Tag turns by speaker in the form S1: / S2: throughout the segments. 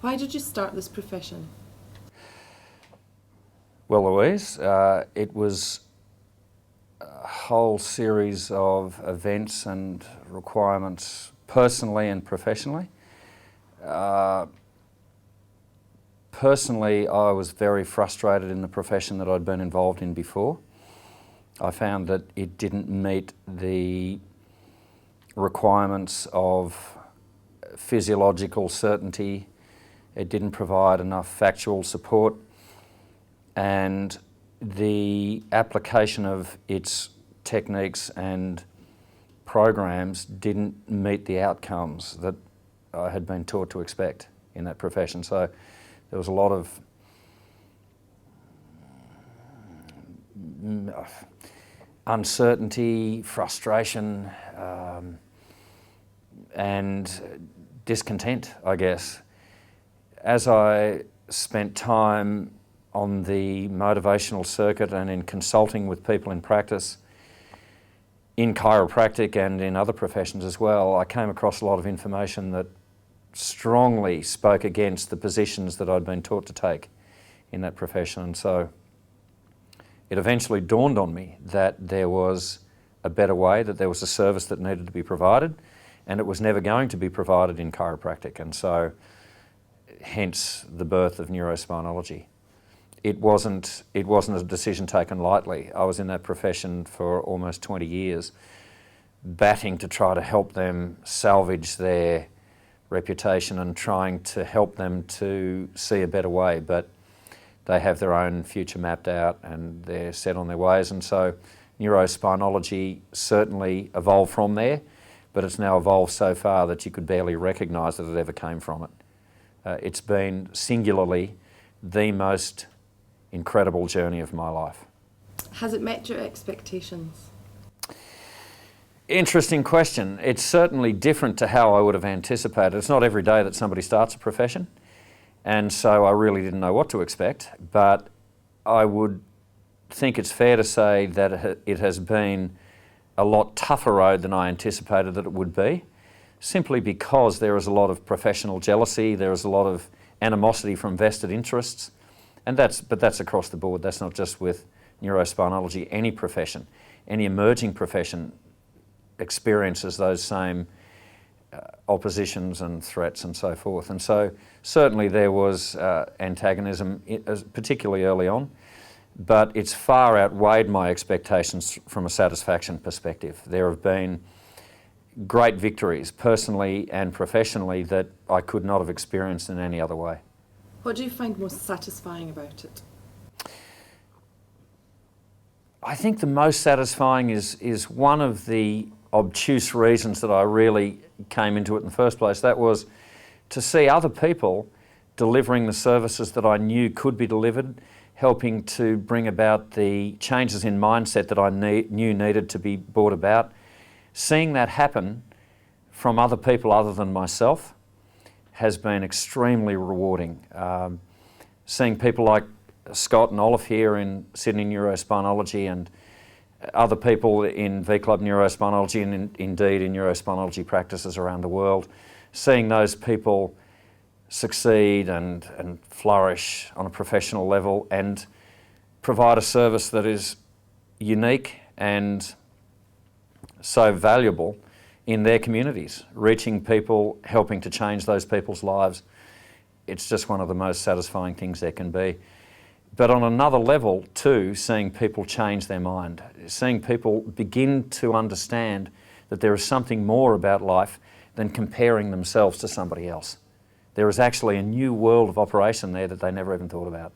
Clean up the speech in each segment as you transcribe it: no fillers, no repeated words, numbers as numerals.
S1: Why did you start this profession?
S2: Well, Louise, it was a whole series of events and requirements, personally and professionally. Personally, I was very frustrated in the profession that I'd been involved in before. I found that it didn't meet the requirements of physiological certainty. It didn't provide enough factual support, and the application of its techniques and programs didn't meet the outcomes that I had been taught to expect in that profession. So there was a lot of uncertainty, frustration, and discontent, I guess. As I spent time on the motivational circuit and in consulting with people in practice, in chiropractic and in other professions as well, I came across a lot of information that strongly spoke against the positions that I'd been taught to take in that profession. And so it eventually dawned on me that there was a better way, that there was a service that needed to be provided, and it was never going to be provided in chiropractic. And so hence the birth of neurospinology. It wasn't a decision taken lightly. I was in that profession for almost 20 years, batting to try to help them salvage their reputation and trying to help them to see a better way. But they have their own future mapped out and they're set on their ways. And so neurospinology certainly evolved from there, but it's now evolved so far that you could barely recognise that it ever came from it. It's been singularly the most incredible journey of my life.
S1: Has it met your expectations?
S2: Interesting question. It's certainly different to how I would have anticipated. It's not every day that somebody starts a profession, and so I really didn't know what to expect, but I would think it's fair to say that it has been a lot tougher road than I anticipated that it would be, simply because there is a lot of professional jealousy, there is a lot of animosity from vested interests, but that's across the board. That's not just with neurospinology. Any profession, any emerging profession experiences those same oppositions and threats and so forth. And so certainly there was antagonism, particularly early on, but it's far outweighed my expectations from a satisfaction perspective. There have been great victories, personally and professionally, that I could not have experienced in any other way.
S1: What do you find most satisfying about it?
S2: I think the most satisfying is one of the obtuse reasons that I really came into it in the first place. That was to see other people delivering the services that I knew could be delivered, helping to bring about the changes in mindset that I knew needed to be brought about. Seeing that happen from other people other than myself has been extremely rewarding. Seeing people like Scott and Olive here in Sydney Neurospinology and other people in V Club Neurospinology and indeed in neurospinology practices around the world, seeing those people succeed and flourish on a professional level and provide a service that is unique and so valuable in their communities, reaching people, helping to change those people's lives. It's just one of the most satisfying things there can be. But on another level too, seeing people change their mind, seeing people begin to understand that there is something more about life than comparing themselves to somebody else. There is actually a new world of operation there that they never even thought about.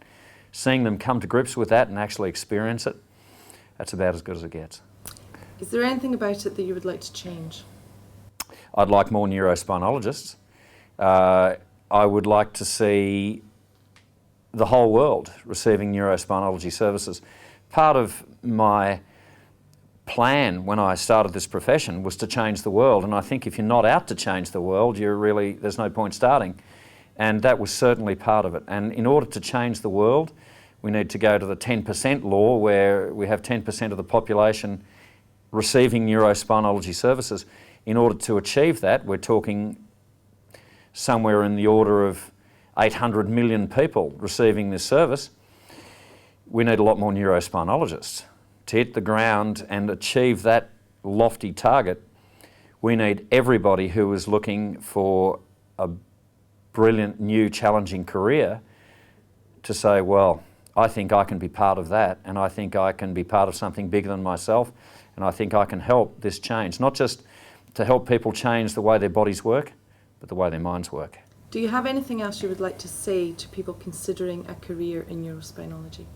S2: Seeing them come to grips with that and actually experience it, that's about as good as it gets.
S1: Is there anything about it that you would like to change?
S2: I'd like more neurospinologists. I would like to see the whole world receiving neurospinology services. Part of my plan when I started this profession was to change the world, and I think if you're not out to change the world, there's no point starting. And that was certainly part of it. And in order to change the world, we need to go to the 10% law, where we have 10% of the population receiving neurospinology services. In order to achieve that, we're talking somewhere in the order of 800 million people receiving this service, we need a lot more neurospinologists. To hit the ground and achieve that lofty target, we need everybody who is looking for a brilliant, new, challenging career to say, well, I think I can be part of that, and I think I can be part of something bigger than myself, and I think I can help this change. Not just to help people change the way their bodies work, but the way their minds work.
S1: Do you have anything else you would like to say to people considering a career in neurospinology?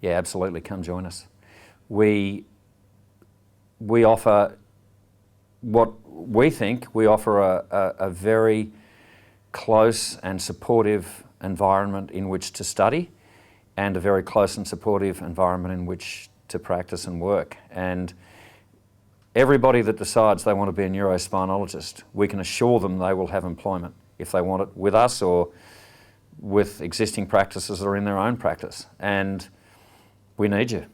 S2: Yeah, absolutely. Come join us. We offer what we think, we offer a very close and supportive environment in which to study, and a very close and supportive environment in which to practice and work. And everybody that decides they want to be a neurospinologist, we can assure them they will have employment if they want it with us or with existing practices that are in their own practice. And we need you.